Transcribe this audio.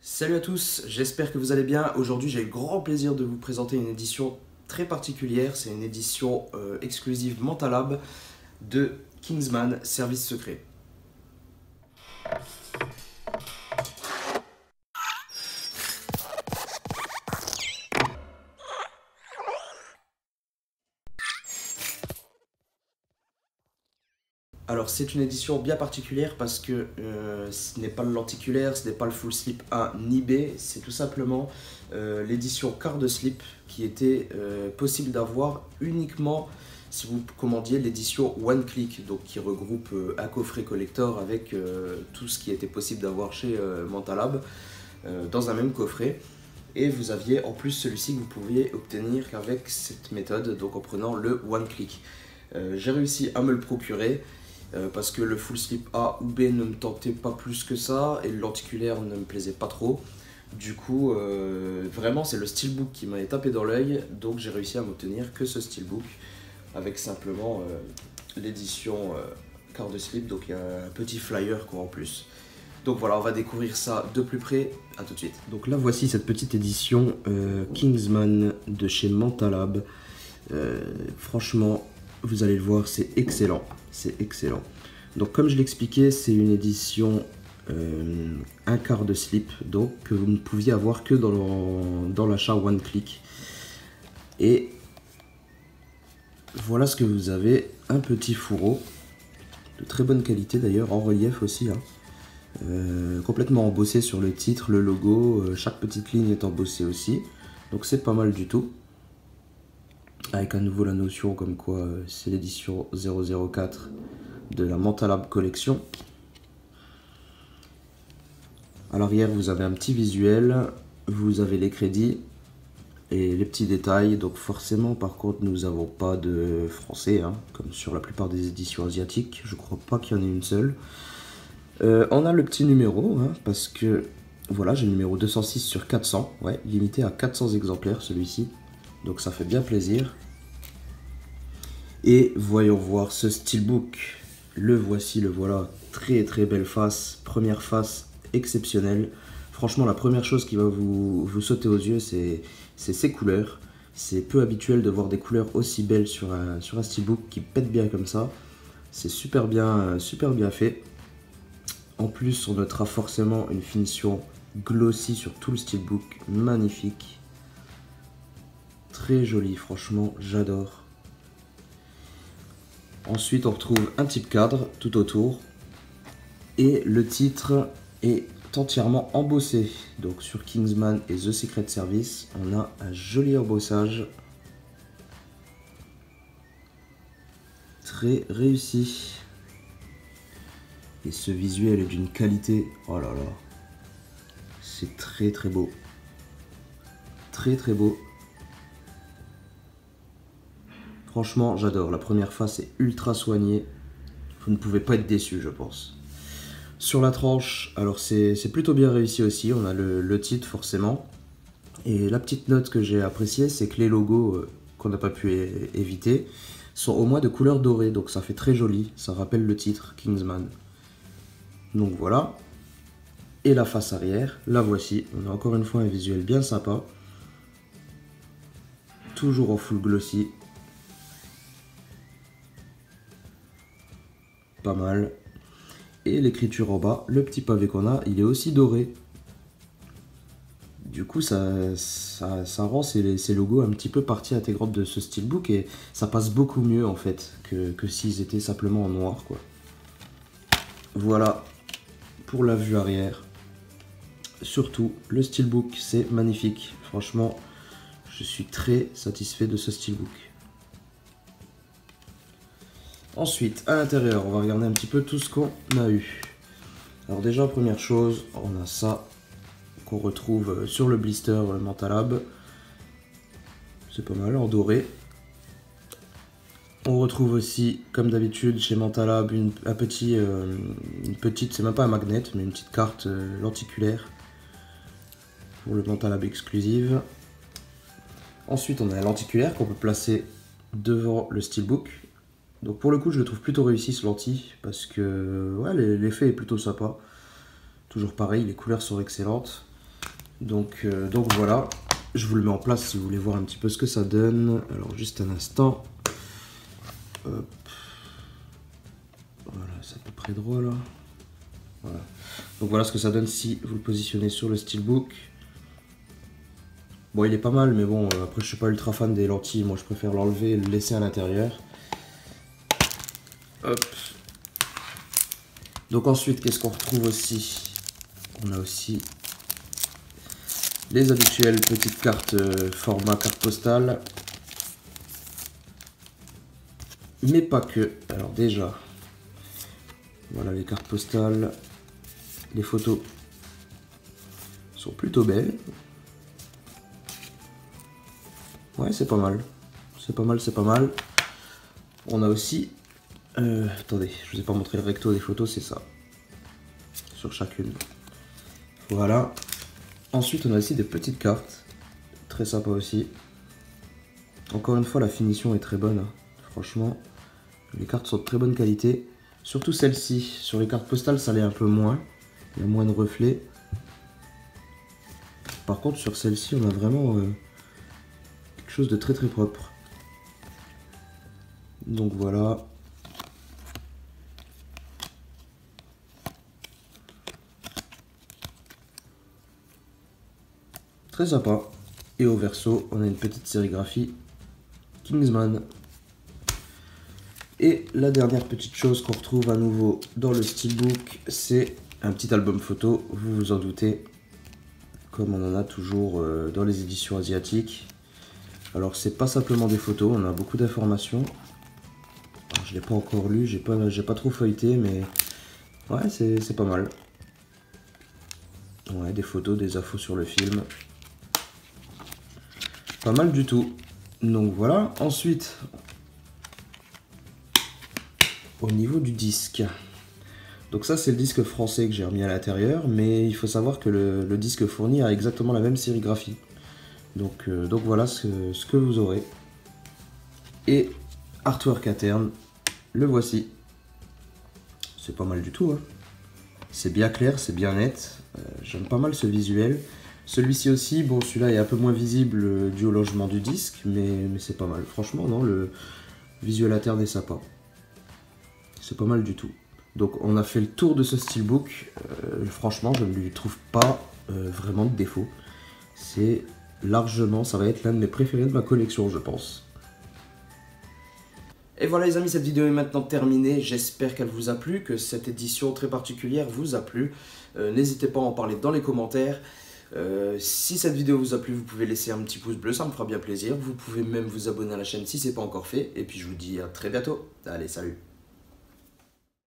Salut à tous, j'espère que vous allez bien. Aujourd'hui, j'ai le grand plaisir de vous présenter une édition très particulière. C'est une édition exclusive Mentalab de Kingsman Service Secret. Alors, c'est une édition bien particulière parce que ce n'est pas le lenticulaire, ce n'est pas le full slip A ni B, c'est tout simplement l'édition quart de slip qui était possible d'avoir uniquement si vous commandiez l'édition One Click, donc qui regroupe un coffret collector avec tout ce qui était possible d'avoir chez Mentalab dans un même coffret. Et vous aviez en plus celui-ci que vous pouviez obtenir qu'avec cette méthode, donc en prenant le One Click. J'ai réussi à me le procurer parce que le full slip A ou B ne me tentait pas plus que ça et le lenticulaire ne me plaisait pas trop. Du coup, vraiment, c'est le steelbook qui m'a tapé dans l'œil, donc j'ai réussi à m'obtenir que ce steelbook avec simplement l'édition quart de slip, donc il y a un petit flyer quoi en plus. Donc voilà, on va découvrir ça de plus près, à tout de suite. Donc là, voici cette petite édition Kingsman de chez Mentalab. Franchement, vous allez le voir, c'est excellent. C'est excellent. Donc comme je l'expliquais, c'est une édition un quart de slip, donc que vous ne pouviez avoir que dans l'achat One Click. Et voilà ce que vous avez, un petit fourreau, de très bonne qualité d'ailleurs, en relief aussi. Complètement embossé sur le titre, le logo, chaque petite ligne est embossée aussi. Donc c'est pas mal du tout. Avec à nouveau la notion comme quoi c'est l'édition 004 de la Mentalab Collection. À l'arrière, vous avez un petit visuel, vous avez les crédits et les petits détails. Donc forcément, par contre, nous n'avons pas de français, comme sur la plupart des éditions asiatiques. Je crois pas qu'il y en ait une seule. On a le petit numéro, parce que voilà, j'ai le numéro 206 sur 400, ouais, limité à 400 exemplaires celui-ci. Donc ça fait bien plaisir. Et voyons voir ce steelbook. Le voici, le voilà. Très très belle face. Première face exceptionnelle. Franchement, la première chose qui va vous sauter aux yeux, c'est ses couleurs. C'est peu habituel de voir des couleurs aussi belles sur un steelbook qui pète bien comme ça. C'est super bien fait. En plus, on notera forcément une finition glossy sur tout le steelbook. Magnifique. Très joli, franchement, j'adore. Ensuite, on retrouve un type cadre tout autour. Et le titre est entièrement embossé. Donc sur Kingsman et The Secret Service, on a un joli embossage. Très réussi. Et ce visuel est d'une qualité, oh là là. C'est très très beau. Très très beau. Franchement, j'adore. La première face est ultra soignée. Vous ne pouvez pas être déçu, je pense. Sur la tranche, alors c'est plutôt bien réussi aussi. On a le titre forcément. Et la petite note que j'ai appréciée, c'est que les logos qu'on n'a pas pu éviter sont au moins de couleur dorée. Donc ça fait très joli. Ça rappelle le titre, Kingsman. Donc voilà. Et la face arrière, la voici. On a encore une fois un visuel bien sympa. Toujours en full glossy. Pas mal. Et l'écriture en bas, le petit pavé qu'on a, il est aussi doré. Du coup, ça rend ces logos un petit peu partie intégrante de ce steelbook et ça passe beaucoup mieux en fait que s'ils étaient simplement en noir, quoi. Voilà pour la vue arrière. Surtout, le steelbook, c'est magnifique. Franchement, je suis très satisfait de ce steelbook. Ensuite, à l'intérieur, on va regarder un petit peu tout ce qu'on a eu. Alors déjà, première chose, on a ça qu'on retrouve sur le blister Mentalab. C'est pas mal, en doré. On retrouve aussi, comme d'habitude, chez Mentalab, une petite, c'est même pas un magnet, mais une petite carte lenticulaire pour le Mentalab exclusive. Ensuite, on a un lenticulaire qu'on peut placer devant le steelbook. Donc pour le coup, je le trouve plutôt réussi ce lentille, parce que ouais, l'effet est plutôt sympa. Toujours pareil, les couleurs sont excellentes. Donc voilà, je vous le mets en place si vous voulez voir un petit peu ce que ça donne. Alors juste un instant. Hop. Voilà, c'est à peu près drôle. Voilà. Donc voilà ce que ça donne si vous le positionnez sur le Steelbook. Bon, il est pas mal, mais bon, après je suis pas ultra fan des lentilles. Moi je préfère l'enlever et le laisser à l'intérieur. Hop. Donc ensuite, qu'est-ce qu'on retrouve aussi? On a aussi les habituelles petites cartes format carte postale. Mais pas que. Alors déjà, voilà les cartes postales. Les photos sont plutôt belles. Ouais, c'est pas mal. C'est pas mal, c'est pas mal. On a aussi... attendez, je vous ai pas montré le recto des photos, c'est ça. Sur chacune. Voilà. Ensuite, on a aussi des petites cartes. Très sympa aussi. Encore une fois, la finition est très bonne. Hein. Franchement, les cartes sont de très bonne qualité. Surtout celle-ci. Sur les cartes postales, ça l'est un peu moins. Il y a moins de reflets. Par contre, sur celle-ci, on a vraiment quelque chose de très très propre. Donc voilà. Très sympa. Et au verso, on a une petite sérigraphie Kingsman. Et la dernière petite chose qu'on retrouve à nouveau dans le Steelbook, c'est un petit album photo, vous vous en doutez, comme on en a toujours dans les éditions asiatiques. Alors c'est pas simplement des photos, on a beaucoup d'informations. Je l'ai pas encore lu, j'ai pas trop feuilleté, mais ouais, c'est pas mal. Ouais, des photos, des infos sur le film. Pas mal du tout. Donc voilà, ensuite, au niveau du disque. Donc ça c'est le disque français que j'ai remis à l'intérieur, mais il faut savoir que le disque fourni a exactement la même sérigraphie. Donc voilà ce que vous aurez. Et artwork interne, le voici. C'est pas mal du tout. Hein. C'est bien clair, c'est bien net. J'aime pas mal ce visuel. Celui-ci aussi, bon celui-là est un peu moins visible dû au logement du disque, mais c'est pas mal. Franchement, non, le visuel interne est sympa. C'est pas mal du tout. Donc on a fait le tour de ce Steelbook. Franchement, je ne lui trouve pas vraiment de défaut. C'est largement, ça va être l'un de mes préférés de ma collection, je pense. Et voilà les amis, cette vidéo est maintenant terminée. J'espère qu'elle vous a plu, que cette édition très particulière vous a plu. N'hésitez pas à en parler dans les commentaires. Si cette vidéo vous a plu, vous pouvez laisser un petit pouce bleu, ça me fera bien plaisir. Vous pouvez même vous abonner à la chaîne si ce n'est pas encore fait. Et puis je vous dis à très bientôt. Allez, salut!